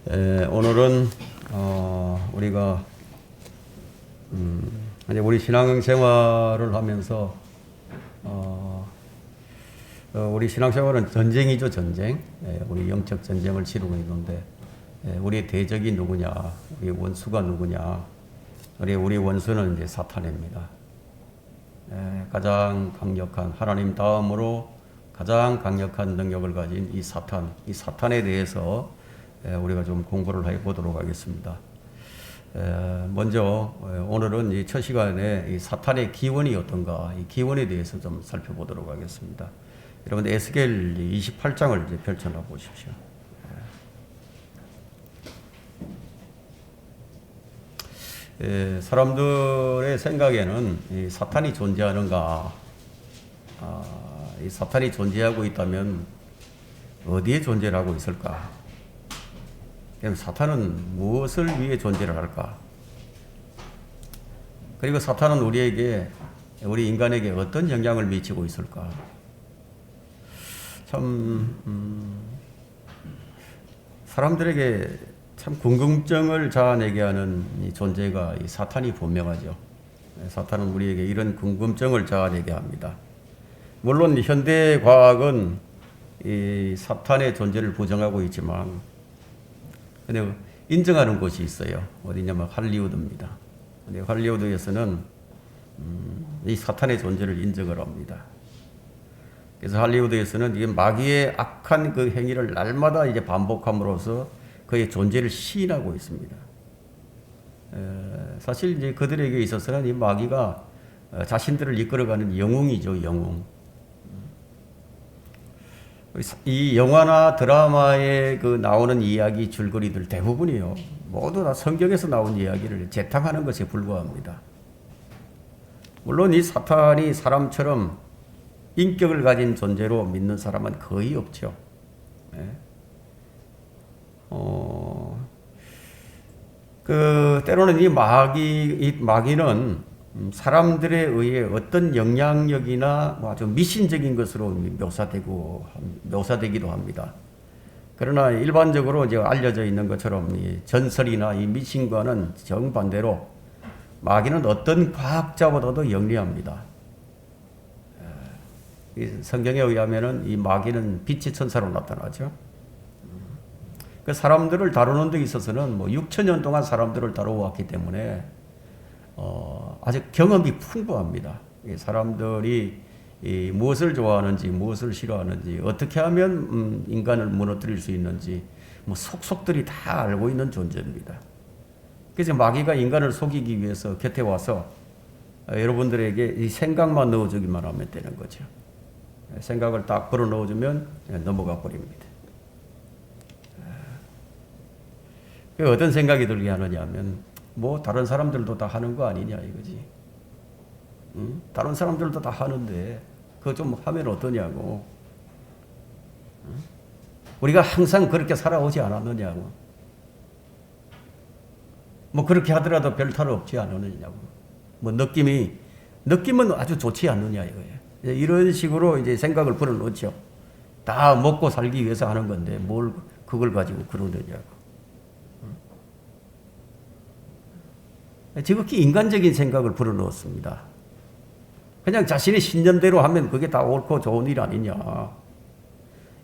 오늘은 우리가 이제 우리 신앙생활을 하면서 우리 신앙생활은 전쟁이죠, 전쟁. 우리 영적 전쟁을 치르고 있는데 우리 대적이 누구냐, 우리 원수가 누구냐. 우리 원수는 이제 사탄입니다. 가장 강력한, 하나님 다음으로 가장 강력한 능력을 가진 이 사탄에 대해서 우리가 좀 공부를 해보도록 하겠습니다. 먼저 오늘은 이 첫 시간에 이 사탄의 기원이 어떤가, 이 기원에 대해서 좀 살펴보도록 하겠습니다. 여러분 에스겔 28장을 이제 펼쳐놔 보십시오. 사람들의 생각에는 이 사탄이 존재하는가, 이 사탄이 존재하고 있다면 어디에 존재를 하고 있을까? 그럼 사탄은 무엇을 위해 존재를 할까? 그리고 사탄은 우리 인간에게 어떤 영향을 미치고 있을까? 참 사람들에게 참 궁금증을 자아내게 하는 이 존재가 이 사탄이 분명하죠. 사탄은 우리에게 이런 궁금증을 자아내게 합니다. 물론 현대 과학은 이 사탄의 존재를 부정하고 있지만, 근데 인정하는 곳이 있어요. 어디냐면 할리우드입니다. 근데 할리우드에서는 이 사탄의 존재를 인정을 합니다. 그래서 할리우드에서는 이게 마귀의 악한 그 행위를 날마다 이제 반복함으로써 그의 존재를 시인하고 있습니다. 사실 이제 그들에게 있어서는 이 마귀가 자신들을 이끌어가는 영웅이죠, 영웅. 이 영화나 드라마에 그 나오는 이야기 줄거리들 대부분이요, 모두 다 성경에서 나온 이야기를 재탕하는 것에 불과합니다. 물론 이 사탄이 사람처럼 인격을 가진 존재로 믿는 사람은 거의 없죠. 때로는 이 마귀는 사람들에 의해 어떤 영향력이나 아주 미신적인 것으로 묘사되기도 합니다. 그러나 일반적으로 이제 알려져 있는 것처럼 이 전설이나 이 미신과는 정반대로 마귀는 어떤 과학자보다도 영리합니다. 이 성경에 의하면은 이 마귀는 빛의 천사로 나타나죠. 그 사람들을 다루는 데 있어서는 6,000년 동안 사람들을 다루어왔기 때문에 아주 경험이 풍부합니다. 사람들이 무엇을 좋아하는지, 무엇을 싫어하는지, 어떻게 하면 인간을 무너뜨릴 수 있는지 속속들이 다 알고 있는 존재입니다. 그래서 마귀가 인간을 속이기 위해서 곁에 와서 여러분들에게 이 생각만 넣어주기만 하면 되는 거죠. 생각을 딱 불어 넣어주면 넘어가 버립니다. 어떤 생각이 들게 하느냐 하면, 다른 사람들도 다 하는 거 아니냐 이거지. 응? 다른 사람들도 다 하는데 그거 좀 하면 어떠냐고. 응? 우리가 항상 그렇게 살아오지 않았느냐고. 그렇게 하더라도 별 탈 없지 않느냐고. 느낌은 아주 좋지 않느냐 이거예요. 이런 식으로 이제 생각을 불어넣죠. 다 먹고 살기 위해서 하는 건데 뭘 그걸 가지고 그러느냐고. 지극히 인간적인 생각을 불어넣었습니다. 그냥 자신의 신념대로 하면 그게 다 옳고 좋은 일 아니냐.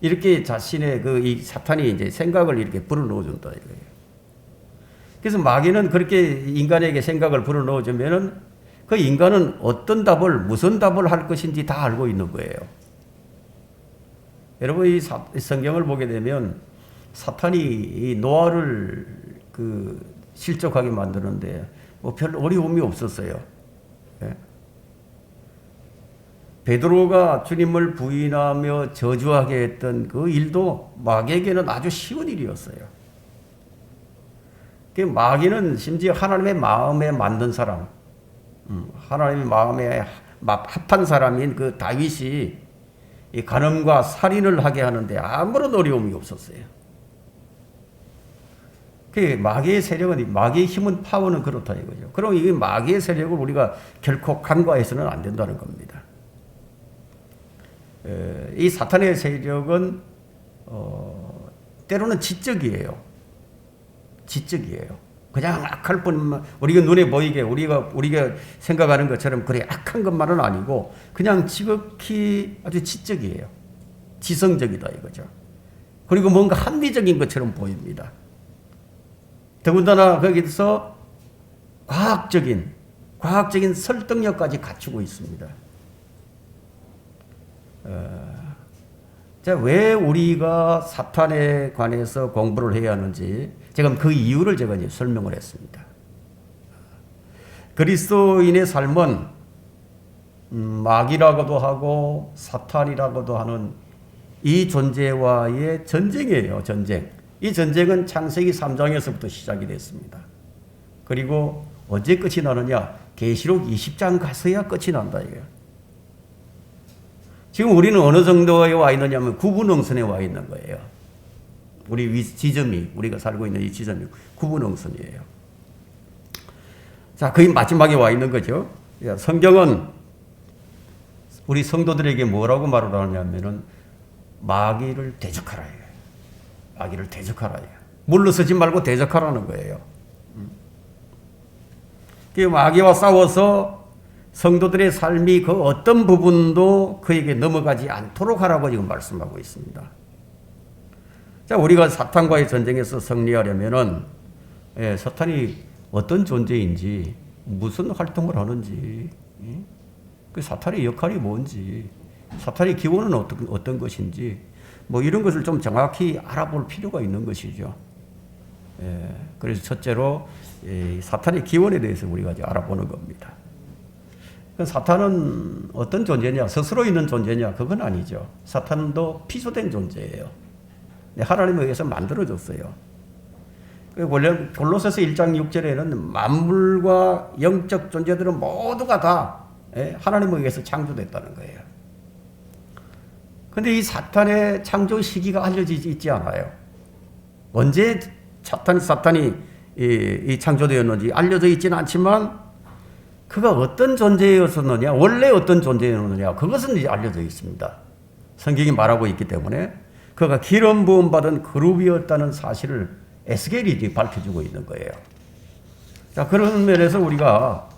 이렇게 자신의 이 사탄이 이제 생각을 이렇게 불어넣어준다 이거예요. 그래서 마귀는 그렇게 인간에게 생각을 불어넣어주면은 그 인간은 무슨 답을 할 것인지 다 알고 있는 거예요. 여러분 이 성경을 보게 되면 사탄이 이 노아를 실족하게 만드는데 별 어려움이 없었어요. 베드로가 주님을 부인하며 저주하게 했던 그 일도 마귀에게는 아주 쉬운 일이었어요. 마귀는 심지어 하나님의 마음에 맞는 사람, 하나님의 마음에 합한 사람인 그 다윗이 이 간음과 살인을 하게 하는데 아무런 어려움이 없었어요. 마귀의 세력은, 마귀의 힘은, 파워는 그렇다 이거죠. 그럼 이 마귀의 세력을 우리가 결코 간과해서는 안 된다는 겁니다. 이 사탄의 세력은 때로는 지적이에요. 지적이에요. 그냥 악할 뿐만 우리가 눈에 보이게 우리가 생각하는 것처럼 그래 악한 것만은 아니고 그냥 지극히 아주 지적이에요. 지성적이다 이거죠. 그리고 뭔가 합리적인 것처럼 보입니다. 더군다나 거기서 과학적인 설득력까지 갖추고 있습니다. 자, 왜 우리가 사탄에 관해서 공부를 해야 하는지 제가 그 이유를 제가 이제 설명을 했습니다. 그리스도인의 삶은 마귀라고도 하고 사탄이라고도 하는 이 존재와의 전쟁이에요. 전쟁. 이 전쟁은 창세기 3장에서부터 시작이 됐습니다. 그리고 언제 끝이 나느냐? 계시록 20장 가서야 끝이 난다 이거예요. 지금 우리는 어느 정도에 와 있느냐면 구분응선에 와 있는 거예요. 우리 지점이 우리가 살고 있는 이 지점이 구분응선이에요. 자, 거의 마지막에 와 있는 거죠. 성경은 우리 성도들에게 뭐라고 말을 하냐면은 마귀를 대적하라 해요. 마귀를 대적하라 해요. 물러서지 말고 대적하라는 거예요. 그 마귀와 싸워서 성도들의 삶이 그 어떤 부분도 그에게 넘어가지 않도록 하라고 지금 말씀하고 있습니다. 자, 우리가 사탄과의 전쟁에서 승리하려면은 사탄이 어떤 존재인지, 무슨 활동을 하는지, 그 사탄의 역할이 뭔지, 사탄의 기원은 어떤 것인지, 뭐 이런 것을 좀 정확히 알아볼 필요가 있는 것이죠. 그래서 첫째로 사탄의 기원에 대해서 우리가 이제 알아보는 겁니다. 사탄은 어떤 존재냐? 스스로 있는 존재냐? 그건 아니죠. 사탄도 피조된 존재예요. 하나님에 의해서 만들어졌어요. 원래 골로새서 1장 6절에는 만물과 영적 존재들은 모두가 다 하나님에 의해서 창조됐다는 거예요. 그런데 이 사탄의 창조 시기가 알려지지 있지 않아요. 언제 사탄이 이 창조되었는지 알려져 있지는 않지만 그가 어떤 존재였었느냐, 원래 어떤 존재였느냐, 그것은 이제 알려져 있습니다. 성경이 말하고 있기 때문에 그가 기름 부음 받은 그룹이었다는 사실을 에스겔이 밝혀주고 있는 거예요. 자, 그런 면에서 우리가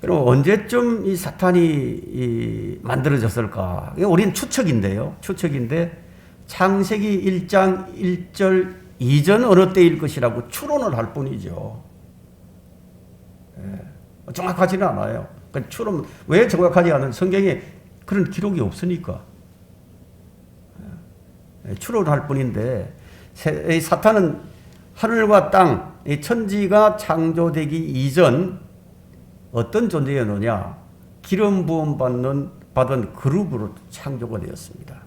그럼 언제쯤 이 사탄이 만들어졌을까? 우리는 추측인데요. 추측인데 창세기 1장 1절 이전 어느 때일 것이라고 추론을 할 뿐이죠. 정확하지는 않아요. 추론, 왜 정확하지 않은? 성경에 그런 기록이 없으니까. 추론할 뿐인데 사탄은 하늘과 땅, 천지가 창조되기 이전 어떤 존재였느냐? 기름 부음 받은 그룹으로 창조가 되었습니다.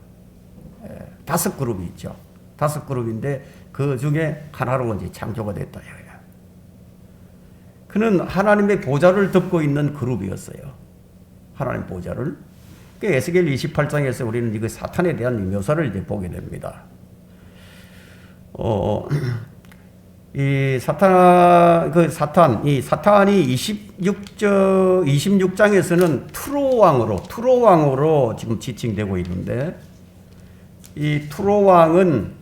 5그룹이 있죠. 5그룹인데 그 중에 하나로 이제 창조가 됐다. 그는 하나님의 보좌를 덮고 있는 그룹이었어요. 하나님 보좌를. 그 에스겔 28장에서 우리는 이거 사탄에 대한 묘사를 이제 보게 됩니다. 이 사탄이 26장에서는 투로 왕으로 지금 지칭되고 있는데, 이 투로 왕은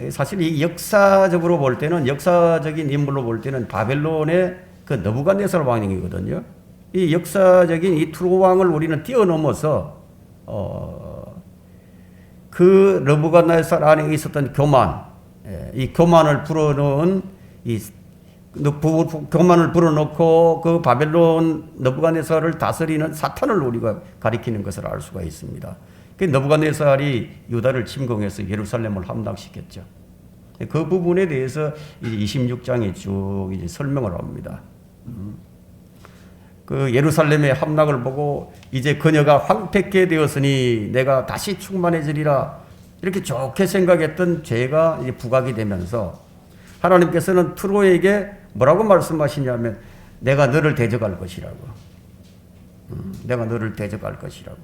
사실 이 역사적으로 볼 때는, 역사적인 인물로 볼 때는 바벨론의 그 느부갓네살 왕이거든요. 이 역사적인 이 투로 왕을 우리는 뛰어넘어서 그 느부갓네살 안에 있었던 교만, 이 교만을 불어넣은 교만을 불어넣고 그 바벨론 느부갓네살을 다스리는 사탄을 우리가 가리키는 것을 알 수가 있습니다. 그 느부갓네살이 유다를 침공해서 예루살렘을 함락시켰죠. 그 부분에 대해서 26장에 쭉 이제 설명을 합니다. 그 예루살렘의 함락을 보고 이제 그녀가 황폐케 되었으니 내가 다시 충만해지리라, 이렇게 좋게 생각했던 죄가 이제 부각이 되면서 하나님께서는 트로에게 뭐라고 말씀하시냐면 내가 너를 대적할 것이라고. 내가 너를 대적할 것이라고.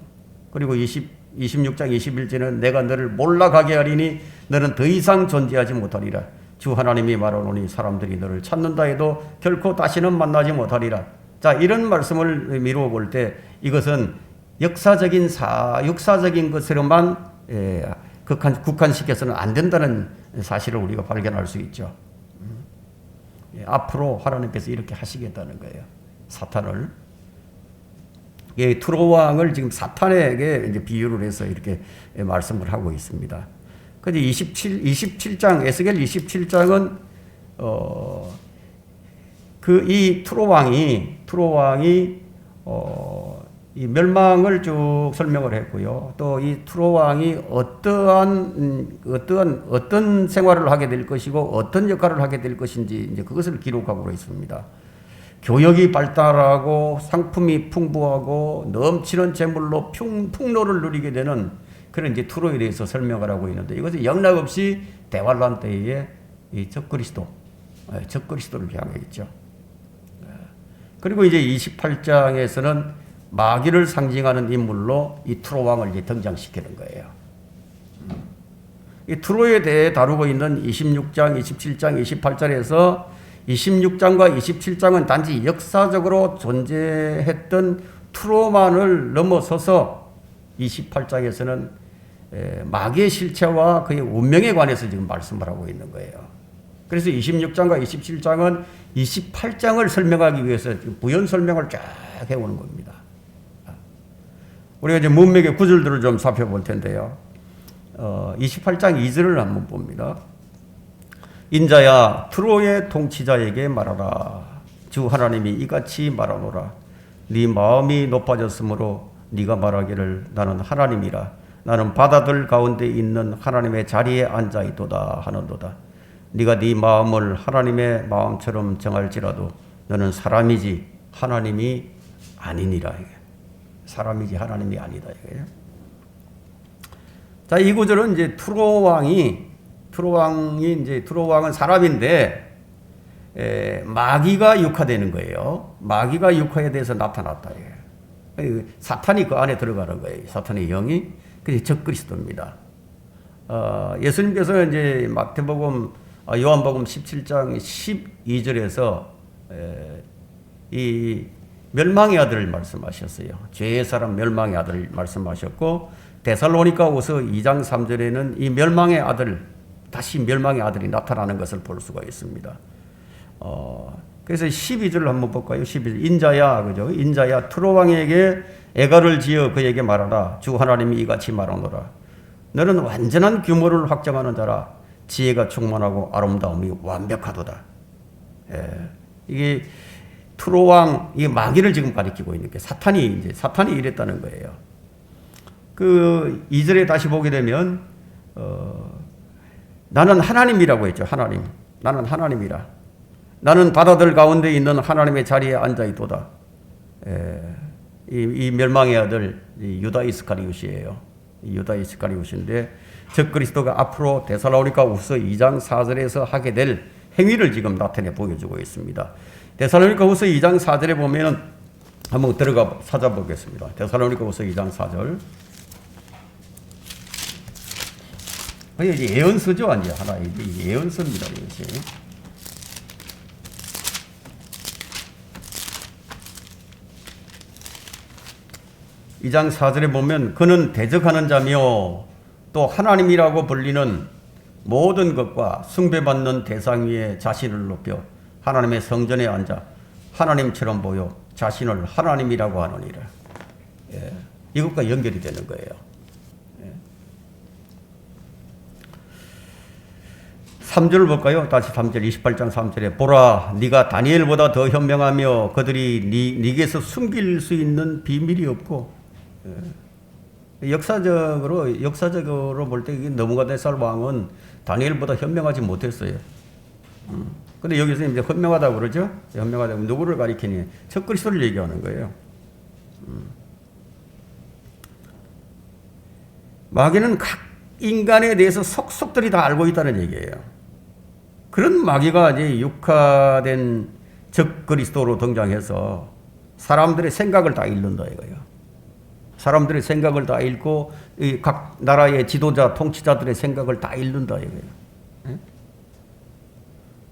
그리고 26장 21절은 내가 너를 몰락하게 하리니 너는 더 이상 존재하지 못하리라. 주 하나님이 말하노니 사람들이 너를 찾는다 해도 결코 다시는 만나지 못하리라. 자, 이런 말씀을 미루어 볼 때 이것은 역사적인 것으로만 국한시켜서는 안 된다는 사실을 우리가 발견할 수 있죠. 예, 앞으로 하나님께서 이렇게 하시겠다는 거예요. 사탄을. 예, 트로 왕을 지금 사탄에게 이제 비유를 해서 이렇게 말씀을 하고 있습니다. 근데 27장, 에스겔 27장은, 이 트로 왕이, 이 멸망을 쭉 설명을 했고요. 또 이 트로 왕이 어떤 생활을 하게 될 것이고, 어떤 역할을 하게 될 것인지, 이제 그것을 기록하고 있습니다. 교역이 발달하고, 상품이 풍부하고, 넘치는 재물로 풍로를 누리게 되는 그런 이제 트로에 대해서 설명을 하고 있는데, 이것은 영락없이 대환란 때에 이 적그리스도를 향해 있죠. 그리고 이제 28장에서는 마귀를 상징하는 인물로 이 트로 왕을 이제 등장시키는 거예요. 이 트로에 대해 다루고 있는 26장, 27장, 28장에서 26장과 27장은 단지 역사적으로 존재했던 트로만을 넘어서서 28장에서는 마귀의 실체와 그의 운명에 관해서 지금 말씀을 하고 있는 거예요. 그래서 26장과 27장은 28장을 설명하기 위해서 부연 설명을 쫙 해오는 겁니다. 우리가 이제 문맥의 구절들을 좀 살펴볼 텐데요. 28장 2절을 한번 봅니다. 인자야 트로의 통치자에게 말하라. 주 하나님이 이같이 말하노라. 네 마음이 높아졌으므로 네가 말하기를 나는 하나님이라. 나는 바다들 가운데 있는 하나님의 자리에 앉아 있도다 하는도다. 네가 네 마음을 하나님의 마음처럼 정할지라도 너는 사람이지 하나님이 아니니라. 사람이지 하나님이 아니다. 자, 이 구절은 이제 트로 왕은 사람인데 마귀가 육화되는 거예요. 마귀가 육화에 대해서 나타났다. 사탄이 그 안에 들어가는 거예요. 사탄의 영이. 그게 적그리스도입니다. 예수님께서 이제 요한복음 17장 12절에서 이 멸망의 아들을 말씀하셨어요. 죄의 사람 멸망의 아들을 말씀하셨고, 데살로니가후서 2장 3절에는 이 멸망의 아들, 다시 멸망의 아들이 나타나는 것을 볼 수가 있습니다. 그래서 12절을 한번 볼까요? 12절. 인자야, 그죠? 인자야, 트로 왕에게 애가를 지어 그에게 말하라. 주 하나님이 이같이 말하노라. 너는 완전한 규모를 확정하는 자라. 지혜가 충만하고 아름다움이 완벽하도다. 이게 트로 왕, 이 마귀를 지금 가리키고 있는 게 사탄이 이랬다는 거예요. 그 2절에 다시 보게 되면, 나는 하나님이라고 했죠. 하나님. 나는 하나님이라. 나는 바다들 가운데 있는 하나님의 자리에 앉아 있도다. 이 멸망의 아들 유다 이스카리옷이에요. 유다 이스카리옷인데 적그리스도가 앞으로 데살로니가후서 2장 4절에서 하게 될 행위를 지금 나타내 보여주고 있습니다. 데살로니가후서 2장 4절에 보면은 한번 들어가 찾아보겠습니다. 데살로니가후서 2장 4절. 이게 예언서죠, 아니야? 하나 이게 예언서입니다, 이것이. 이 장 4절에 보면 그는 대적하는 자며 또 하나님이라고 불리는 모든 것과 숭배받는 대상 위에 자신을 높여 하나님의 성전에 앉아 하나님처럼 보여 자신을 하나님이라고 하느니라. 이것과 연결이 되는 거예요. 3절을 볼까요? 다시 3절, 28장 3절에 보라, 네가 다니엘보다 더 현명하며 그들이 네게서 숨길 수 있는 비밀이 없고. 역사적으로 볼 때 느부갓네살 왕은 다니엘보다 현명하지 못했어요. 근데 여기서 이제 현명하다고 그러죠? 현명하다고 누구를 가리키니? 적그리스도를 얘기하는 거예요. 마귀는 각 인간에 대해서 속속들이 다 알고 있다는 얘기예요. 그런 마귀가 이제 육화된 적그리스도로 등장해서 사람들의 생각을 다 읽는다 이거예요. 사람들의 생각을 다 읽고 각 나라의 지도자, 통치자들의 생각을 다 읽는다 이거예요.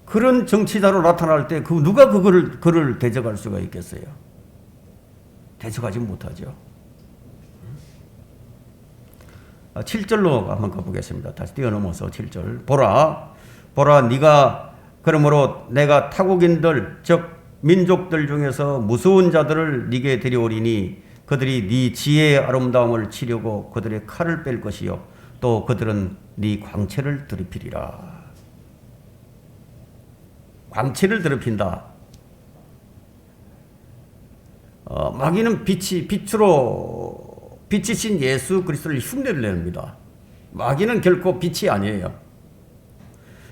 그런 정치자로 나타날 때 누가 그를 대적할 수가 있겠어요? 대적하지 못하죠. 7절로 한번 가보겠습니다. 다시 뛰어넘어서 7절. 보라 네가 그러므로 내가 타국인들 즉 민족들 중에서 무서운 자들을 네게 데려오리니 그들이 네 지혜의 아름다움을 치려고 그들의 칼을 뺄 것이요 또 그들은 네 광채를 더럽히리라. 광채를 더럽힌다. 마귀는 빛이신 예수 그리스도를 흉내를 냅니다. 마귀는 결코 빛이 아니에요.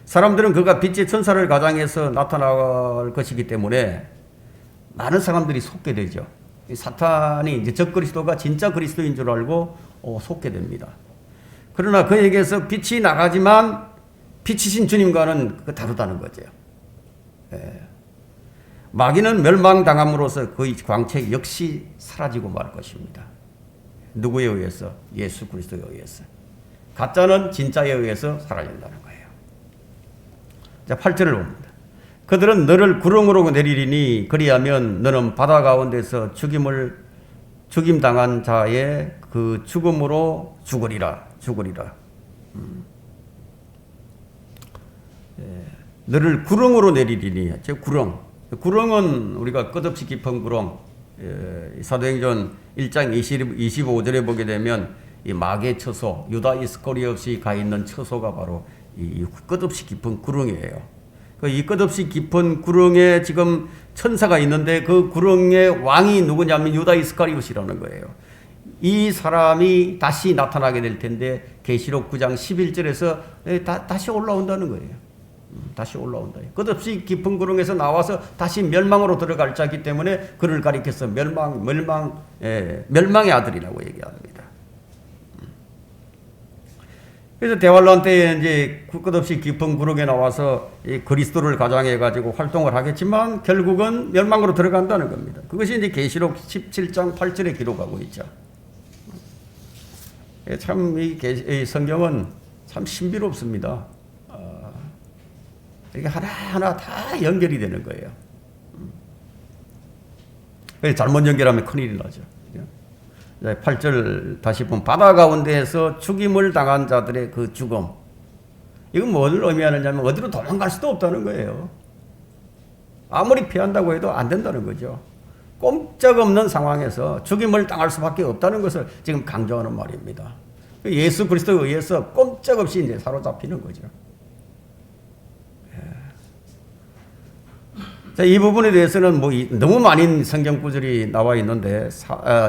사람들은 그가 빛의 천사를 가장해서 나타날 것이기 때문에 많은 사람들이 속게 되죠. 사탄이 이제 적그리스도가 진짜 그리스도인 줄 알고 속게 됩니다. 그러나 그에게서 빛이 나가지만 빛이신 주님과는 다르다는 거죠. 예. 마귀는 멸망당함으로써 그의 광채 역시 사라지고 말 것입니다. 누구에 의해서? 예수 그리스도에 의해서. 가짜는 진짜에 의해서 사라진다는 거예요. 자, 8절을 봅니다. 그들은 너를 구렁으로 내리리니 그리하면 너는 바다 가운데서 죽임당한 자의 그 죽음으로 죽으리라. 예. 너를 구렁으로 내리리니. 즉 구렁은 우리가 끝없이 깊은 구렁. 사도행전 1장 25절에 보게 되면 이 마귀의 처소, 유다 이스카리ot이 가 있는 처소가 바로 이 끝없이 깊은 구렁이에요. 이 끝없이 깊은 구렁에 지금 천사가 있는데 그 구렁의 왕이 누구냐면 유다 이스카리ot이라는 거예요. 이 사람이 다시 나타나게 될 텐데 계시록 9장 11절에서 다시 올라온다는 거예요. 다시 올라온다. 끝없이 깊은 구렁에서 나와서 다시 멸망으로 들어갈 자이기 때문에 그를 가리켜서 멸망의 아들이라고 얘기합니다. 그래서 대환란 때에 이제 끝없이 깊은 구렁에 나와서 이 그리스도를 가장해 가지고 활동을 하겠지만 결국은 멸망으로 들어간다는 겁니다. 그것이 이제 계시록 17장 8절에 기록하고 있죠. 참 이 성경은 참 신비롭습니다. 이게 하나하나 다 연결이 되는 거예요. 잘못 연결하면 큰일이 나죠. 8절 다시 보면 바다 가운데에서 죽임을 당한 자들의 그 죽음. 이건 뭘 의미하느냐면 어디로 도망갈 수도 없다는 거예요. 아무리 피한다고 해도 안 된다는 거죠. 꼼짝없는 상황에서 죽임을 당할 수밖에 없다는 것을 지금 강조하는 말입니다. 예수 그리스도에 의해서 꼼짝없이 이제 사로잡히는 거죠. 자, 이 부분에 대해서는 너무 많은 성경 구절이 나와 있는데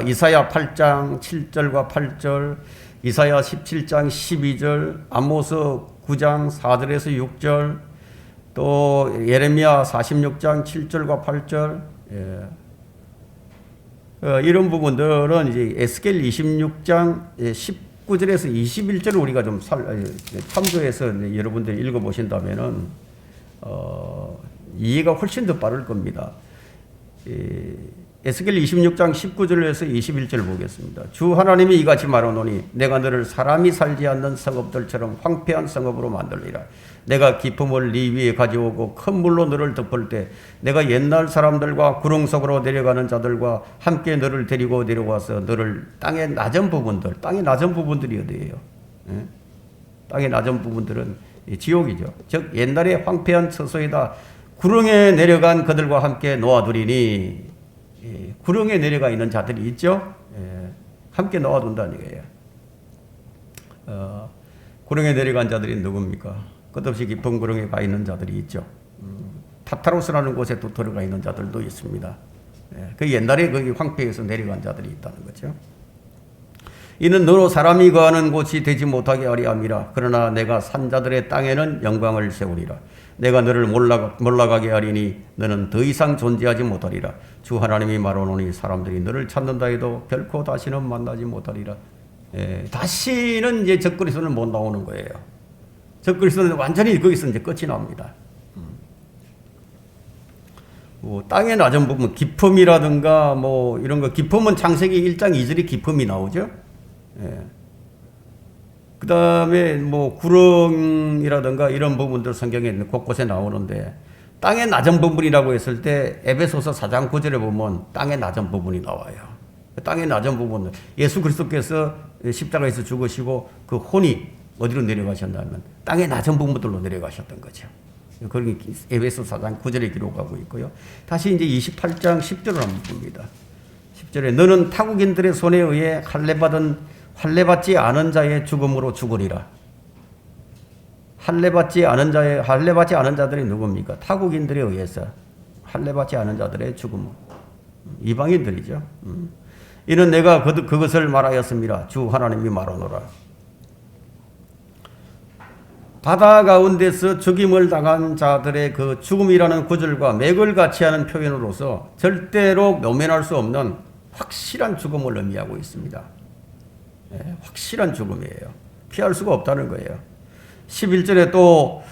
이사야 8장 7절과 8절, 이사야 17장 12절, 아모스 9장 4절에서 6절, 또 예레미야 46장 7절과 8절, 이런 부분들은 이제 에스겔 26장 19절에서 21절을 우리가 좀 참조해서 여러분들이 읽어보신다면은 이해가 훨씬 더 빠를 겁니다. 에스겔 26장 19절에서 21절 보겠습니다. 주 하나님이 이같이 말하노니 내가 너를 사람이 살지 않는 성읍들처럼 황폐한 성읍으로 만들리라. 내가 기품을 네 위에 가져오고 큰 물로 너를 덮을 때 내가 옛날 사람들과 구렁 속으로 내려가는 자들과 함께 너를 데리고 내려와서 너를 땅의 낮은 부분들이 어디예요? 땅의 낮은 부분들은 지옥이죠. 즉 옛날에 황폐한 처소에다 구렁에 내려간 그들과 함께 놓아두리니, 구렁에 내려가 있는 자들이 있죠. 함께 놓아둔다는 얘기예요. 구렁에 내려간 자들이 누굽니까? 끝없이 깊은 구렁에 가 있는 자들이 있죠. 타타로스라는 곳에 또 들어가 있는 자들도 있습니다. 그 옛날에 거기 황폐에서 내려간 자들이 있다는 거죠. 이는 너로 사람이 거하는 곳이 되지 못하게 하리 함이라. 그러나 내가 산자들의 땅에는 영광을 세우리라. 내가 너를 몰라가게 하리니 너는 더 이상 존재하지 못하리라. 주 하나님이 말하노니 사람들이 너를 찾는다 해도 결코 다시는 만나지 못하리라. 다시는 이제 적그리스도는 못 나오는 거예요. 적그리스도는 완전히 거기서 이제 끝이 납니다. 땅의 낮은 부분, 기품이라든가 이런 거, 기품은 창세기 1장 2절에 기품이 나오죠. 그 다음에 구렁이라든가 이런 부분들 성경에 곳곳에 나오는데 땅의 낮은 부분이라고 했을 때 에베소서 4장 9절에 보면 땅의 낮은 부분이 나와요. 땅의 낮은 부분, 예수 그리스도께서 십자가에서 죽으시고 그 혼이 어디로 내려가셨냐면 땅의 낮은 부분들로 내려가셨던 거죠. 그렇게 에베소 4장 9절에 기록하고 있고요. 다시 이제 28장 10절을 한번 봅니다. 10절에 너는 타국인들의 손에 의해 할례받지 않은 자의 죽음으로 죽으리라. 할례받지 않은 자들이 누굽니까? 타국인들에 의해서 할례받지 않은 자들의 죽음. 이방인들이죠. 이는 내가 그것을 말하였습니다. 주 하나님이 말하노라. 바다 가운데서 죽임을 당한 자들의 그 죽음이라는 구절과 맥을 같이 하는 표현으로서 절대로 모면할 수 없는 확실한 죽음을 의미하고 있습니다. 네, 확실한 죽음이에요. 피할 수가 없다는 거예요. 11절에 또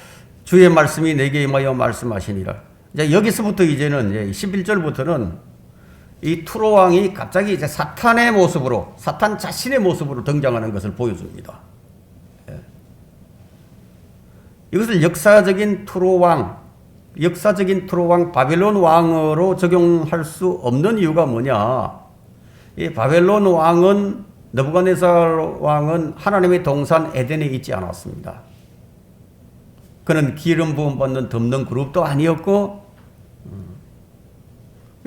주의 말씀이 내게 임하여 말씀하시니라. 이제 여기서부터 이제는 11절부터는 이 투로 왕이 갑자기 이제 사탄의 모습으로, 사탄 자신의 모습으로 등장하는 것을 보여줍니다. 이것을 역사적인 투로 왕 바벨론 왕으로 적용할 수 없는 이유가 뭐냐? 이 바벨론 왕은 느부갓네살 왕은 하나님의 동산 에덴에 있지 않았습니다. 그는 기름 부음 받는 덮는 그룹도 아니었고,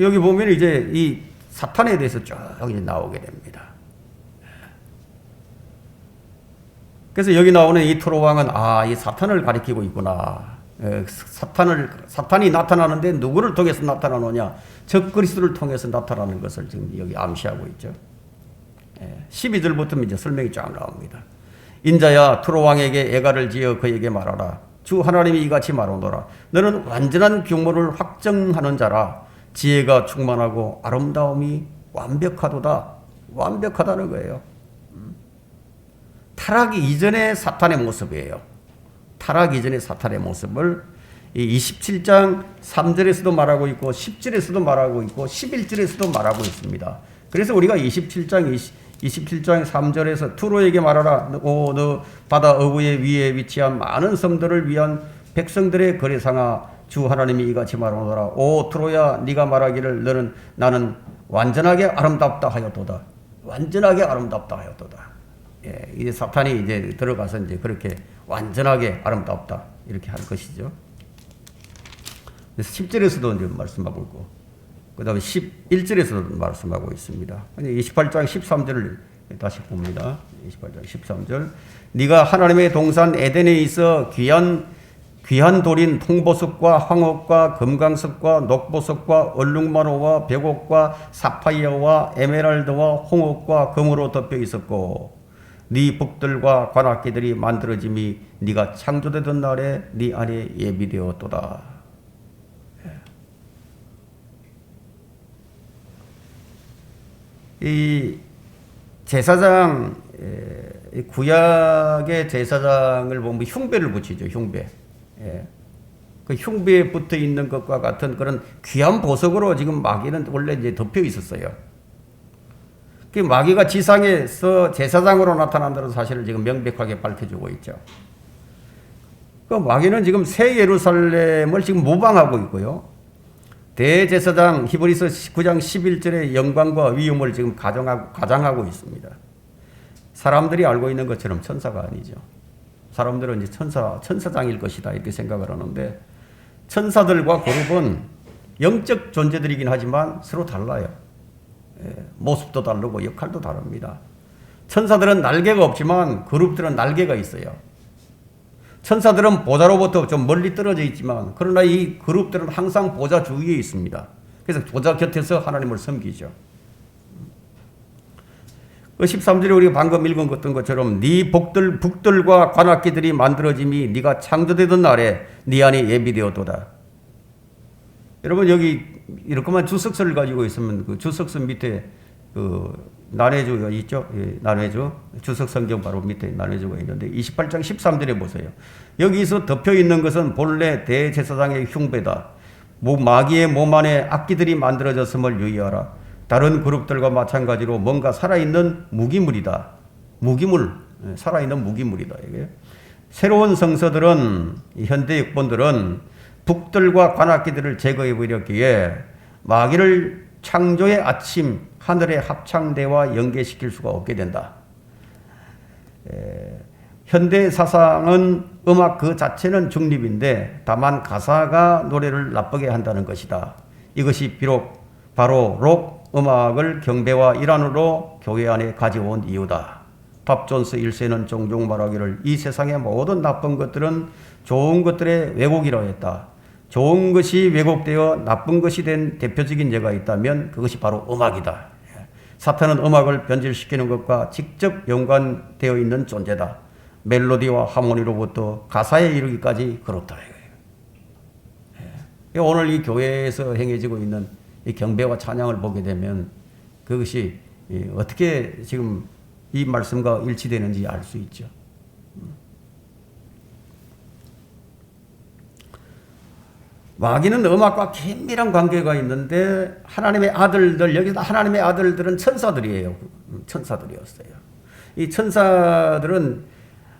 여기 보면 이제 이 사탄에 대해서 쭉 이제 나오게 됩니다. 그래서 여기 나오는 이 투로 왕은 이 사탄을 가리키고 있구나. 사탄이 나타나는데 누구를 통해서 나타나느냐? 적그리스도를 통해서 나타나는 것을 지금 여기 암시하고 있죠. 12절부터 이제 설명이 쫙 나옵니다. 인자야 투로 왕에게 애가를 지어 그에게 말하라. 주 하나님이 이같이 말하노라. 너는 완전한 규모를 확정하는 자라. 지혜가 충만하고 아름다움이 완벽하도다. 완벽하다는 거예요. 타락 이전의 사탄의 모습이에요. 타락 이전의 사탄의 모습을 27장 3절에서도 말하고 있고 10절에서도 말하고 있고 11절에서도 말하고 있습니다. 그래서 우리가 27장 3절에서 투로에게 말하라. 너 바다 어부의 위에 위치한 많은 섬들을 위한 백성들의 거래상아 주 하나님이 이같이 말하노라. 오 투로야 네가 말하기를 나는 완전하게 아름답다 하였도다. 완전하게 아름답다 하였도다. 이제 사탄이 이제 들어가서 이제 그렇게 완전하게 아름답다 이렇게 할 것이죠. 그래서 10절에서도 이제 말씀하고 있고, 그 다음에 11절에서도 말씀하고 있습니다. 28장 13절을 다시 봅니다. 28장 13절. 네가 하나님의 동산 에덴에 있어 귀한 돌인 통보석과 황옥과 금강석과 녹보석과 얼룩마로와 백옥과 사파이어와 에메랄드와 홍옥과 금으로 덮여 있었고, 네 북들과 관악기들이 만들어짐이 네가 창조되던 날에 네 안에 예비되었도다. 이 제사장, 구약의 제사장을 보면 흉배를 붙이죠. 흉배. 그 흉배에 붙어 있는 것과 같은 그런 귀한 보석으로 지금 마귀는 원래 이제 덮여 있었어요. 그 마귀가 지상에서 제사장으로 나타난다는 사실을 지금 명백하게 밝혀주고 있죠. 그 마귀는 지금 새 예루살렘을 지금 모방하고 있고요. 대제사장 히브리서 9장 11절의 영광과 위엄을 지금 가장하고 있습니다. 사람들이 알고 있는 것처럼 천사가 아니죠. 사람들은 이제 천사장일 것이다 이렇게 생각을 하는데, 천사들과 그룹은 영적 존재들이긴 하지만 서로 달라요. 모습도 다르고 역할도 다릅니다. 천사들은 날개가 없지만 그룹들은 날개가 있어요. 천사들은 보좌로부터 좀 멀리 떨어져 있지만 그러나 이 그룹들은 항상 보좌 주위에 있습니다. 그래서 보좌 곁에서 하나님을 섬기죠. 그 13절에 우리가 방금 읽은 것처럼 네 북들과 관악기들이 만들어짐이 네가 창조되던 날에 네 안에 예비되었도다. 여러분 여기 이렇게만 주석서를 가지고 있으면 그 주석서 밑에 그 난해주가 있죠? 난해주. 주석 성경 바로 밑에 난해주가 있는데 28장 13절에 보세요. 여기서 덮여 있는 것은 본래 대제사장의 흉배다. 마귀의 몸 안에 악기들이 만들어졌음을 유의하라. 다른 그룹들과 마찬가지로 뭔가 살아있는 무기물이다. 살아있는 무기물이다. 이게. 새로운 성서들은, 현대 역본들은 북들과 관악기들을 제거해 버렸기에 마귀를 창조의 아침, 하늘의 합창대와 연계시킬 수가 없게 된다. 현대 사상은 음악 그 자체는 중립인데 다만 가사가 노래를 나쁘게 한다는 것이다. 이것이 비록 바로 록 음악을 경배와 일환으로 교회 안에 가져온 이유다. 밥 존스 1세는 종종 말하기를 이 세상의 모든 나쁜 것들은 좋은 것들의 왜곡이라고 했다. 좋은 것이 왜곡되어 나쁜 것이 된 대표적인 예가 있다면 그것이 바로 음악이다. 사탄은 음악을 변질시키는 것과 직접 연관되어 있는 존재다. 멜로디와 하모니로부터 가사에 이르기까지 그렇다. 오늘 이 교회에서 행해지고 있는 이 경배와 찬양을 보게 되면 그것이 어떻게 지금 이 말씀과 일치되는지 알 수 있죠. 마귀는 음악과 긴밀한 관계가 있는데 하나님의 아들들, 여기서 하나님의 아들들은 천사들이에요. 천사들이었어요. 이 천사들은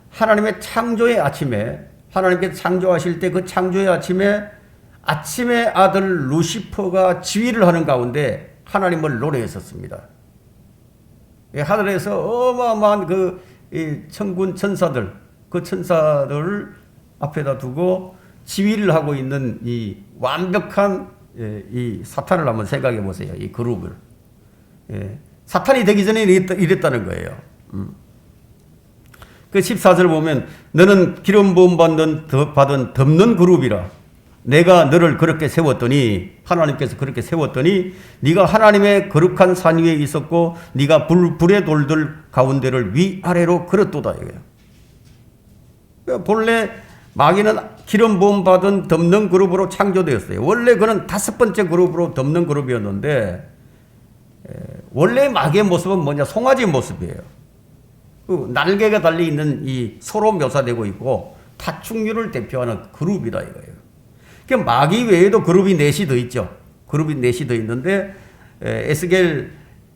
하나님의 창조의 아침에, 하나님께서 창조하실 때 그 창조의 아침에 아침의 아들 루시퍼가 지휘를 하는 가운데 하나님을 노래했었습니다. 하늘에서 어마어마한 그 천군 천사들, 그 천사들을 앞에다 두고 지휘를 하고 있는 이 완벽한 이 사탄을 한번 생각해 보세요. 이 그룹을. 사탄이 되기 전에 이랬다는 거예요. 그 14절 보면 너는 기름 부음 받은 덮는 그룹이라. 내가 너를 그렇게 세웠더니 하나님께서 그렇게 세웠더니 네가 하나님의 거룩한 산 위에 있었고 네가 불의 돌들 가운데를 위아래로 걸었도다 이거예요. 본래 마귀는 기름 부음 받은 덮는 그룹으로 창조되었어요. 원래 그는 5번째 그룹으로 덮는 그룹이었는데 원래 마귀의 모습은 뭐냐? 송아지 모습이에요. 그 날개가 달려 있는 이 소로 묘사되고 있고 파충류를 대표하는 그룹이다 이거예요. 그러니까 마귀 외에도 그룹이 넷이 더 있죠. 그룹이 넷이 더 있는데 에스겔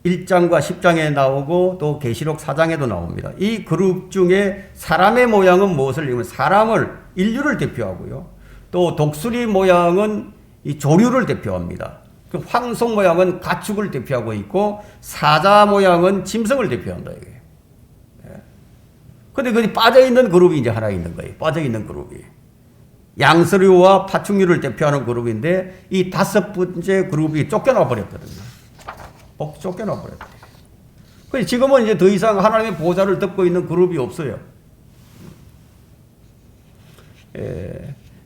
1장과 10장에 나오고 또 계시록 4장에도 나옵니다. 이 그룹 중에 사람의 모양은 무엇을 얘기하면 사람을 인류를 대표하고요. 또 독수리 모양은 이 조류를 대표합니다. 그 황송 모양은 가축을 대표하고 있고 사자 모양은 짐승을 대표한다 이게. 근데 거기 빠져있는 그룹이 이제 하나 있는 거예요. 빠져있는 그룹이. 양서류와 파충류를 대표하는 그룹인데 이 5번째 그룹이 쫓겨나 버렸거든요. 쫓겨나 버렸어요. 그래서 지금은 이제 더 이상 하나님의 보좌를 덮고 있는 그룹이 없어요.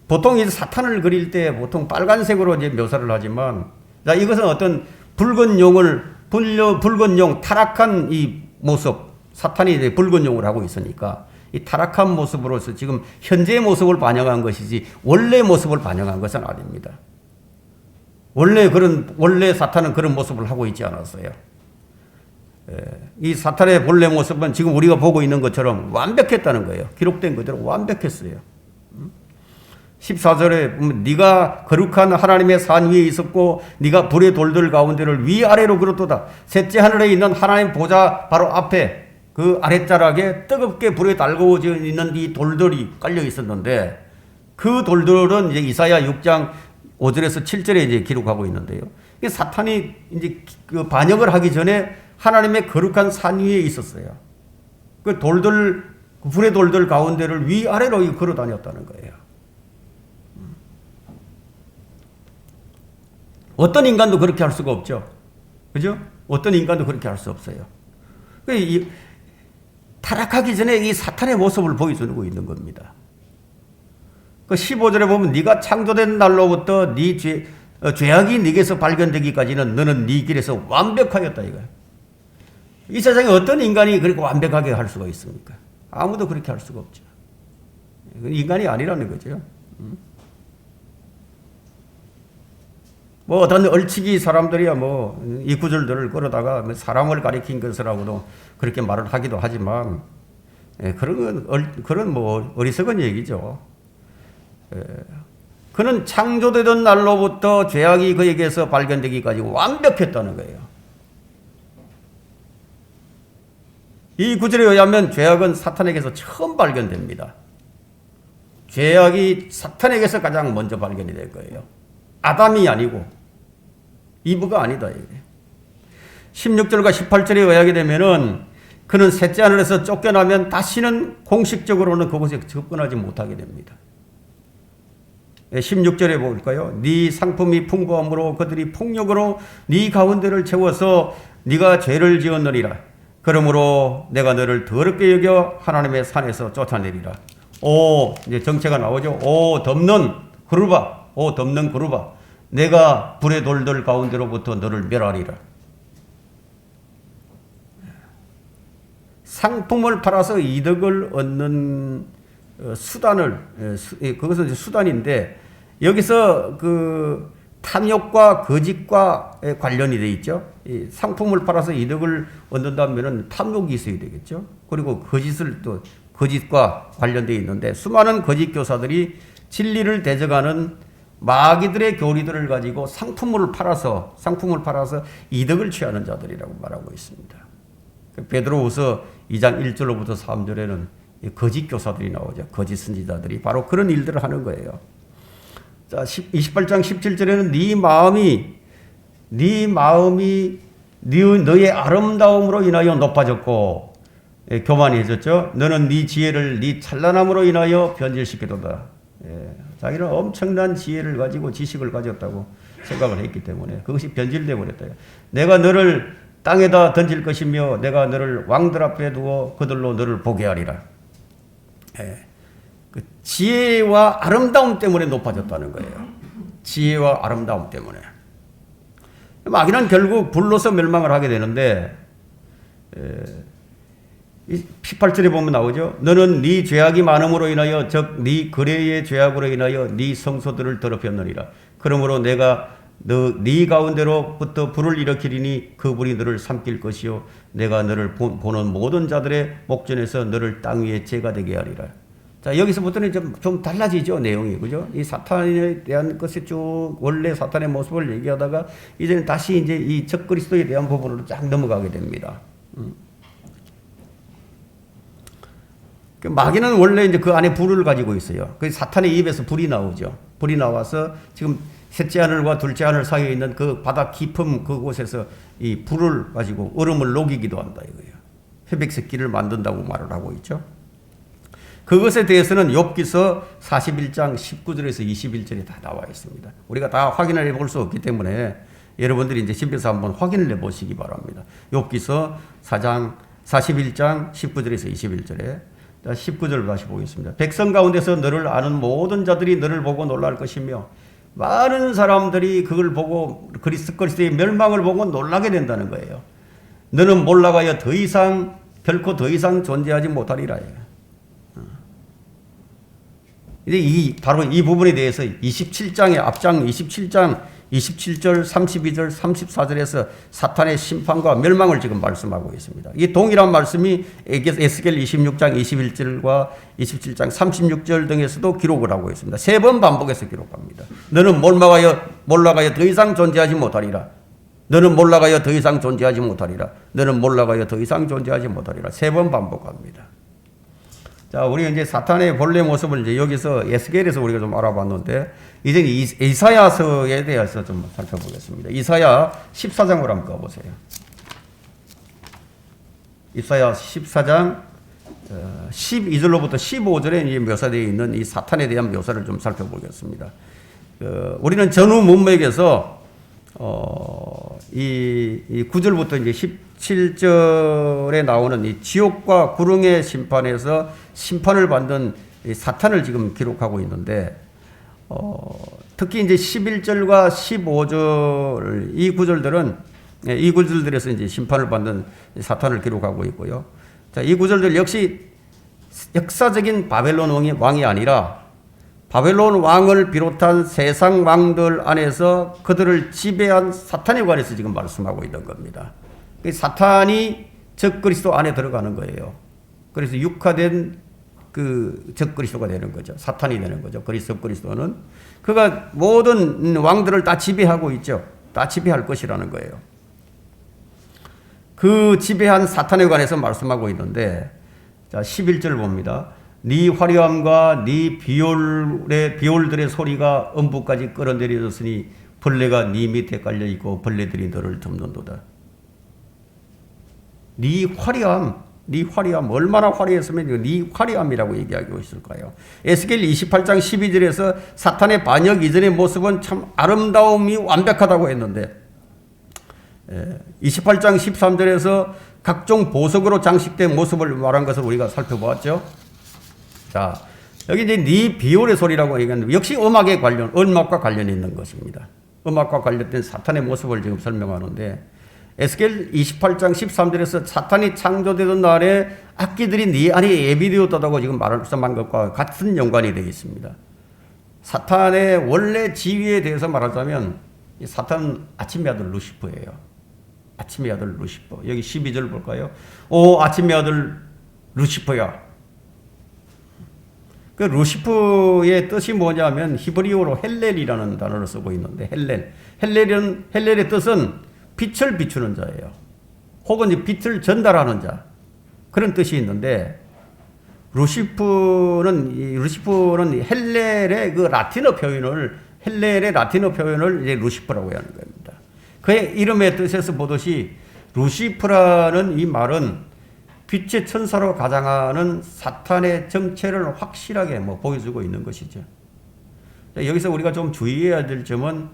보통 이제 사탄을 그릴 때 보통 빨간색으로 이제 묘사를 하지만 자, 이것은 어떤 붉은 용, 타락한 이 모습, 사탄이 이제 붉은 용을 하고 있으니까 이 타락한 모습으로서 지금 현재의 모습을 반영한 것이지 원래 모습을 반영한 것은 아닙니다. 원래 사탄은 그런 모습을 하고 있지 않았어요. 이 사탄의 본래 모습은 지금 우리가 보고 있는 것처럼 완벽했다는 거예요. 기록된 그대로 완벽했어요. 14절에 보면 네가 거룩한 하나님의 산 위에 있었고 네가 불의 돌들 가운데를 위아래로 걸었도다. 셋째 하늘에 있는 하나님 보좌 바로 앞에 그 아랫자락에 뜨겁게 불에 달구어져 있는 이 돌들이 깔려 있었는데 그 돌들은 이제 이사야 6장 5절에서 7절에 이제 기록하고 있는데요. 사탄이 이제 그 반역을 하기 전에 하나님의 거룩한 산 위에 있었어요. 그 돌들, 그 불의 돌들 가운데를 위아래로 걸어 다녔다는 거예요. 어떤 인간도 그렇게 할 수가 없죠. 그죠? 어떤 인간도 그렇게 할 수 없어요. 타락하기 전에 이 사탄의 모습을 보여주고 있는 겁니다. 그 15절에 보면 네가 창조된 날로부터 네 죄악이 네게서 발견되기까지는 너는 네 길에서 완벽하였다 이거야. 이 세상에 어떤 인간이 그렇게 완벽하게 할 수가 있습니까? 아무도 그렇게 할 수가 없죠. 인간이 아니라는 거죠. 뭐 어떤 얼치기 사람들이야 뭐 이 구절들을 끌어다가 사람을 가리킨 것이라고도 그렇게 말을 하기도 하지만 그런 뭐 어리석은 얘기죠. 그는 창조되던 날로부터 죄악이 그에게서 발견되기까지 완벽했다는 거예요. 이 구절에 의하면 죄악은 사탄에게서 처음 발견됩니다. 죄악이 사탄에게서 가장 먼저 발견이 될 거예요. 아담이 아니고 이브가 아니다. 이게. 16절과 18절에 의하게 되면은 그는 셋째 하늘에서 쫓겨나면 다시는 공식적으로는 그곳에 접근하지 못하게 됩니다. 16절에 볼까요? 네 상품이 풍부함으로 그들이 폭력으로 네 가운데를 채워서 네가 죄를 지었느니라. 그러므로 내가 너를 더럽게 여겨 하나님의 산에서 쫓아내리라. 오, 이제 정체가 나오죠. 오, 덮는 그루바. 내가 불의 돌들 가운데로부터 너를 멸하리라. 상품을 팔아서 이득을 얻는 수단을, 그것은 이제 수단인데, 여기서 그 탐욕과 거짓과 관련이 되어 있죠. 이 상품을 팔아서 이득을 얻는다면 탐욕이 있어야 되겠죠. 그리고 거짓과 관련되어 있는데, 수많은 거짓 교사들이 진리를 대적하는 마귀들의 교리들을 가지고 상품을 팔아서 이득을 취하는 자들이라고 말하고 있습니다. 베드로후서 2장 1절로부터 3절에는 거짓 교사들이 나오죠. 거짓 선지자들이 바로 그런 일들을 하는 거예요. 자, 28장 17절에는 네 마음이 너의 아름다움으로 인하여 높아졌고 교만해졌죠. 너는 네 지혜를 네 찬란함으로 인하여 변질시키도다. 자기는 엄청난 지혜를 가지고 지식을 가졌다고 생각을 했기 때문에 그것이 변질되어 버렸다. 내가 너를 땅에다 던질 것이며 내가 너를 왕들 앞에 두어 그들로 너를 보게 하리라. 그 지혜와 아름다움 때문에 높아졌다는 거예요. 지혜와 아름다움 때문에. 마귀는 결국 불로서 멸망을 하게 되는데 18절에 보면 나오죠. 너는 네 죄악이 많음으로 인하여 즉 네 거래의 죄악으로 인하여 네 성소들을 더럽혔느니라. 그러므로 내가 네 가운데로부터 불을 일으키리니 그 불이 너를 삼킬 것이요 내가 너를 보는 모든 자들의 목전에서 너를 땅 위에 재가 되게 하리라. 자, 여기서부터는 좀 달라지죠, 내용이. 그죠? 이 사탄에 대한 것이 쭉 원래 사탄의 모습을 얘기하다가 이제는 다시 이제 이 적그리스도에 대한 부분으로 쫙 넘어가게 됩니다. 마귀는 원래 이제 그 안에 불을 가지고 있어요. 그 사탄의 입에서 불이 나오죠. 불이 나와서 지금 셋째 하늘과 둘째 하늘 사이에 있는 그 바다 깊음 그곳에서 이 불을 가지고 얼음을 녹이기도 한다 이거예요. 회백새끼를 만든다고 말을 하고 있죠. 그것에 대해서는 욥기서 41장 19절에서 21절에 다 나와 있습니다. 우리가 다 확인을 해볼 수 없기 때문에 여러분들이 이제 집에서 한번 확인을 해보시기 바랍니다. 욥기서 41장 19절에서 21절에 19절 다시 보겠습니다. 백성 가운데서 너를 아는 모든 자들이 너를 보고 놀랄 것이며 많은 사람들이 그걸 보고 그리스도의 멸망을 보고 놀라게 된다는 거예요. 너는 몰락하여 결코 더 이상 존재하지 못하리라. 이제 바로 이 부분에 대해서 27장의 앞장 27장 27절, 32절, 34절에서 사탄의 심판과 멸망을 지금 말씀하고 있습니다. 이 동일한 말씀이 에스겔 26장 21절과 27장 36절 등에서도 기록을 하고 있습니다. 3번 반복해서 기록합니다. 너는 몰락하여 더 이상 존재하지 못하리라. 너는 몰락하여 더 이상 존재하지 못하리라. 너는 몰락하여 더 이상 존재하지 못하리라. 3번 반복합니다. 자, 우리 이제 사탄의 본래 모습을 이제 여기서 에스겔에서 우리가 좀 알아봤는데, 이제 이사야서에 대해서 좀 살펴보겠습니다. 이사야 14장으로 한번 가보세요. 이사야 14장 12절로부터 15절에 묘사되어 있는 이 사탄에 대한 묘사를 좀 살펴보겠습니다. 우리는 전후문맥에서 이 9절부터 이제 17절에 나오는 이 지옥과 구릉의 심판에서 심판을 받는 이 사탄을 지금 기록하고 있는데, 특히 이제 11절과 15절 이 구절들에서 이제 심판을 받는 사탄을 기록하고 있고요. 자, 이 구절들 역시 역사적인 바벨론 왕이 아니라 바벨론 왕을 비롯한 세상 왕들 안에서 그들을 지배한 사탄에 관해서 지금 말씀하고 있는 겁니다. 사탄이 적그리스도 안에 들어가는 거예요. 그래서 육화된 그 적그리스도가 되는 거죠. 사탄이 되는 거죠. 적그리스도는 그가 모든 왕들을 다 지배하고 있죠. 다 지배할 것이라는 거예요. 그 지배한 사탄에 관해서 말씀하고 있는데, 자, 11절 봅니다. 네 화려함과 네 비올들의 소리가 음부까지 끌어내려졌으니 벌레가 네 밑에 깔려 있고 벌레들이 너를 덮는도다. 네 화려함 얼마나 화려했으면 네 화려함이라고 얘기하고 있을까요? 에스겔 28장 12절에서 사탄의 반역 이전의 모습은 참 아름다움이 완벽하다고 했는데 28장 13절에서 각종 보석으로 장식된 모습을 말한 것을 우리가 살펴보았죠. 자, 여기 이제 네 비올의 소리라고 얘기하는데 역시 음악과 관련이 있는 것입니다. 음악과 관련된 사탄의 모습을 지금 설명하는데 에스겔 28장 13절에서 사탄이 창조되던 날에 악기들이 네 안에 예비되었다고 지금 말씀한 것과 같은 연관이 되어 있습니다. 사탄의 원래 지위에 대해서 말하자면 사탄은 아침의 아들 루시퍼예요. 아침의 아들 루시퍼. 여기 12절 볼까요? 오 아침의 아들 루시퍼야. 그 루시퍼의 뜻이 뭐냐면 히브리어로 헬렐이라는 단어를 쓰고 있는데 헬렐의 뜻은 빛을 비추는 자예요. 혹은 빛을 전달하는 자. 그런 뜻이 있는데 루시퍼는 헬렐의 그 라틴어 표현을 이제 루시퍼라고 하는 겁니다. 그의 이름의 뜻에서 보듯이 루시퍼라는 이 말은 빛의 천사로 가장하는 사탄의 정체를 확실하게 보여주고 있는 것이죠. 여기서 우리가 좀 주의해야 될 점은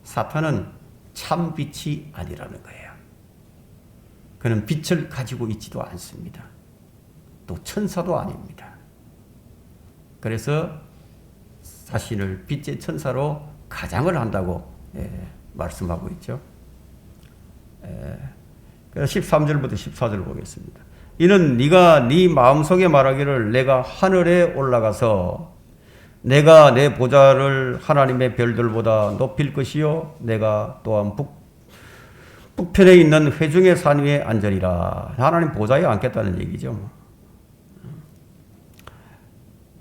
사탄은 참 빛이 아니라는 거예요. 그는 빛을 가지고 있지도 않습니다. 또 천사도 아닙니다. 그래서 자신을 빛의 천사로 가장을 한다고 말씀하고 있죠. 13절부터 14절 보겠습니다. 이는 네가 네 마음속에 말하기를 내가 하늘에 올라가서 내가 내 보좌를 하나님의 별들보다 높일 것이요 내가 또한 북편에 있는 회중의 산 위에 앉으리라. 하나님 보좌에 앉겠다는 얘기죠.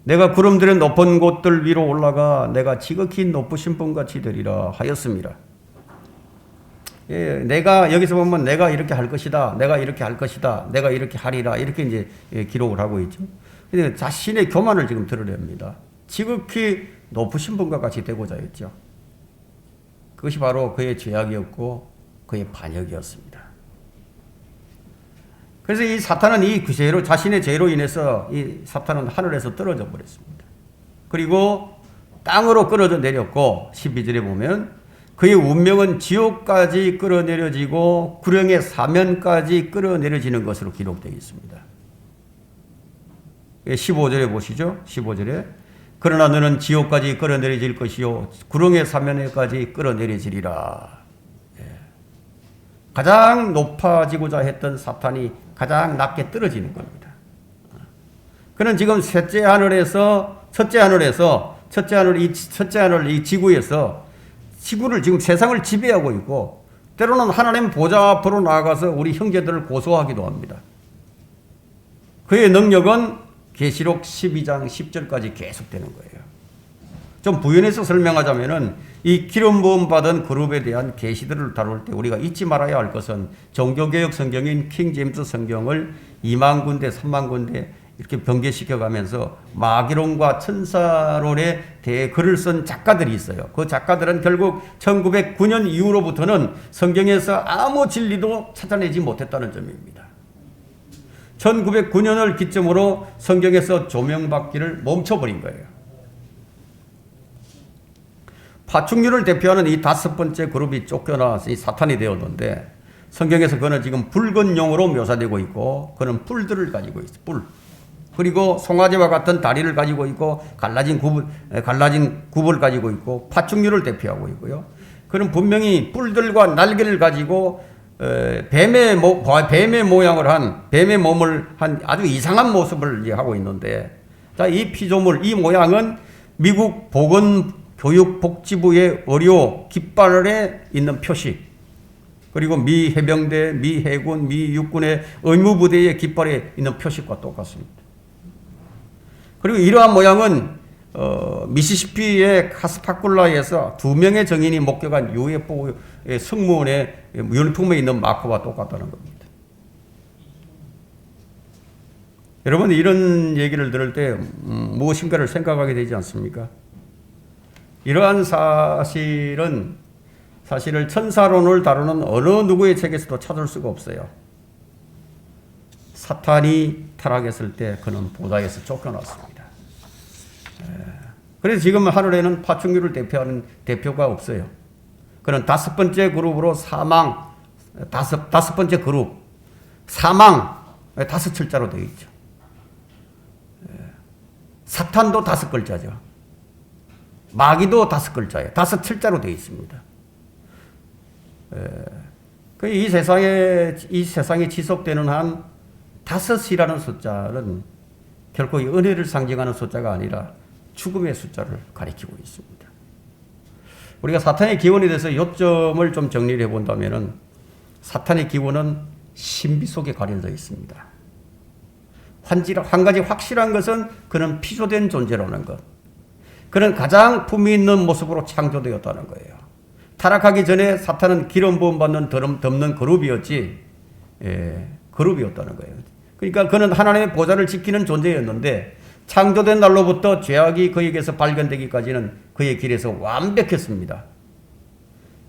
내가 구름들의 높은 곳들 위로 올라가 내가 지극히 높으신 분같이 되리라 하였습니다. 내가 여기서 보면 내가 이렇게 할 것이다. 내가 이렇게 할 것이다. 내가 이렇게 하리라. 이렇게 이제 기록을 하고 있죠. 근데 자신의 교만을 지금 드러냅니다. 지극히 높으신 분과 같이 되고자 했죠. 그것이 바로 그의 죄악이었고 그의 반역이었습니다. 그래서 이 사탄은 자신의 죄로 인해서 이 사탄은 하늘에서 떨어져 버렸습니다. 그리고 땅으로 끌어져 내렸고 12절에 보면 그의 운명은 지옥까지 끌어내려지고 구령의 사면까지 끌어내려지는 것으로 기록되어 있습니다. 15절에 보시죠. 15절에 그러나 너는 지옥까지 끌어내려질 것이요 구령의 사면에까지 끌어내려지리라. 가장 높아지고자 했던 사탄이 가장 낮게 떨어지는 겁니다. 그는 지금 첫째 하늘 이 지구에서 지구를 지금 세상을 지배하고 있고 때로는 하나님 보좌 앞으로 나아가서 우리 형제들을 고소하기도 합니다. 그의 능력은 계시록 12장 10절까지 계속되는 거예요. 좀 부연해서 설명하자면은 이 기름 부음 받은 그룹에 대한 계시들을 다룰 때 우리가 잊지 말아야 할 것은 종교개혁 성경인 킹 제임스 성경을 2만 군데 3만 군데 이렇게 변개시켜 가면서 마귀론과 천사론에 대해 글을 쓴 작가들이 있어요. 그 작가들은 결국 1909년 이후로부터는 성경에서 아무 진리도 찾아내지 못했다는 점입니다. 1909년을 기점으로 성경에서 조명받기를 멈춰버린 거예요. 파충류를 대표하는 이 5번째 그룹이 쫓겨나 이 사탄이 되었는데 성경에서 그는 지금 붉은 용으로 묘사되고 있고 그는 뿔들을 가지고 있어요. 뿔. 그리고 송아지와 같은 다리를 가지고 있고 갈라진 굽을 가지고 있고 파충류를 대표하고 있고요. 그는 분명히 뿔들과 날개를 가지고 뱀의 모양을 한 뱀의 몸을 한 아주 이상한 모습을 하고 있는데 자, 이 피조물 이 모양은 미국 보건교육복지부의 의료 깃발에 있는 표식 그리고 미 해병대, 미 해군, 미 육군의 의무부대의 깃발에 있는 표식과 똑같습니다. 그리고 이러한 모양은 미시시피의 카스파쿨라에서 2명의 정인이 목격한 UFO의 승무원의 유니폼에 있는 마커와 똑같다는 겁니다. 여러분 이런 얘기를 들을 때 무엇인가를 생각하게 되지 않습니까? 이러한 사실은 사실은 천사론을 다루는 어느 누구의 책에서도 찾을 수가 없어요. 사탄이 타락했을 때 그는 보좌에서 쫓겨났습니다. 그래서 지금 하늘에는 파충류를 대표하는 대표가 없어요. 그는 다섯 번째 그룹으로 사망, 다섯 번째 그룹, 사망, 다섯 철자로 되어 있죠. 사탄도 다섯 글자죠. 마귀도 다섯 글자예요. 다섯 철자로 되어 있습니다. 이 세상에 지속되는 한 다섯이라는 숫자는 결코 이 은혜를 상징하는 숫자가 아니라 죽음의 숫자를 가리키고 있습니다. 우리가 사탄의 기원에 대해서 요점을 좀 정리를 해본다면 사탄의 기원은 신비 속에 가려져 있습니다. 한 가지 확실한 것은 그는 피조된 존재라는 것. 그는 가장 품위 있는 모습으로 창조되었다는 거예요. 타락하기 전에 사탄은 기름 부음 받는 덮는 그룹이었지, 그룹이었다는 거예요. 그러니까 그는 하나님의 보좌를 지키는 존재였는데 창조된 날로부터 죄악이 그에게서 발견되기까지는 그의 길에서 완벽했습니다.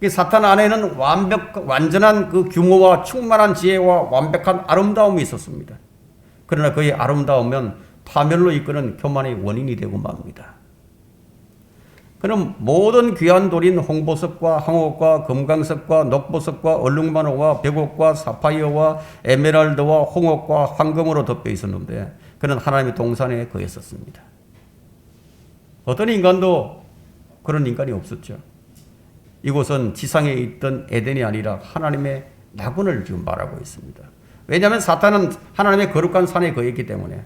사탄 안에는 완전한 그 규모와 충만한 지혜와 완벽한 아름다움이 있었습니다. 그러나 그의 아름다움은 파멸로 이끄는 교만의 원인이 되고 맙니다. 그는 모든 귀한 돌인 홍보석과 황옥과 금강석과 녹보석과 얼룩만호와 백옥과 사파이어와 에메랄드와 홍옥과 황금으로 덮여 있었는데 그는 하나님의 동산에 거했었습니다. 어떤 인간도 그런 인간이 없었죠. 이곳은 지상에 있던 에덴이 아니라 하나님의 낙원을 지금 말하고 있습니다. 왜냐하면 사탄은 하나님의 거룩한 산에 거했기 때문에.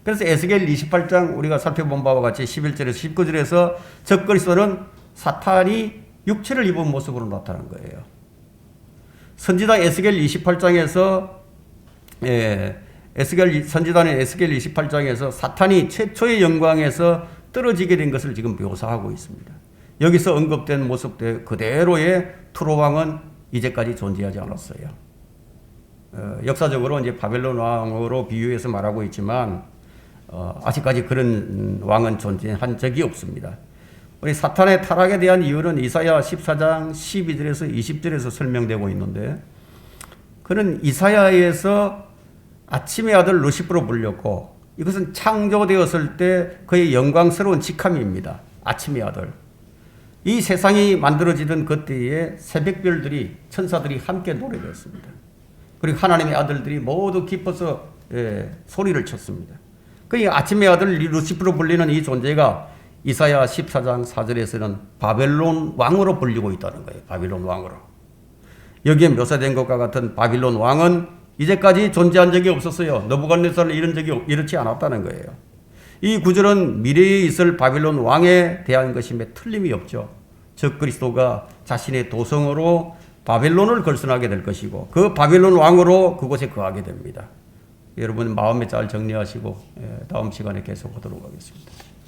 그래서 에스겔 28장 우리가 살펴본 바와 같이 11절에서 19절에서 적그리스도는 사탄이 육체를 입은 모습으로 나타난 거예요. 선지자 에스겔 28장에서 선지자는 에스겔 28장에서 사탄이 최초의 영광에서 떨어지게 된 것을 지금 묘사하고 있습니다. 여기서 언급된 모습 그대로의 투로 왕은 이제까지 존재하지 않았어요. 역사적으로 이제 바벨론 왕으로 비유해서 말하고 있지만 아직까지 그런 왕은 존재한 적이 없습니다. 우리 사탄의 타락에 대한 이유는 이사야 14장 12절에서 20절에서 설명되고 있는데 그는 이사야에서 아침의 아들 루시프로 불렸고 이것은 창조되었을 때 그의 영광스러운 직함입니다. 아침의 아들. 이 세상이 만들어지던 그때에 새벽별들이 천사들이 함께 노래했습니다. 그리고 하나님의 아들들이 모두 기뻐서 소리를 쳤습니다. 그 아침의 아들 루시프로 불리는 이 존재가 이사야 14장 4절에서는 바벨론 왕으로 불리고 있다는 거예요. 바벨론 왕으로. 여기에 묘사된 것과 같은 바벨론 왕은 이제까지 존재한 적이 없었어요. 느부갓네살을 이렇지 않았다는 거예요. 이 구절은 미래에 있을 바벨론 왕에 대한 것임에 틀림이 없죠. 적그리스도가 자신의 도성으로 바벨론을 걸선하게 될 것이고 그 바벨론 왕으로 그곳에 거하게 됩니다. 여러분 마음에 잘 정리하시고 다음 시간에 계속하도록 하겠습니다.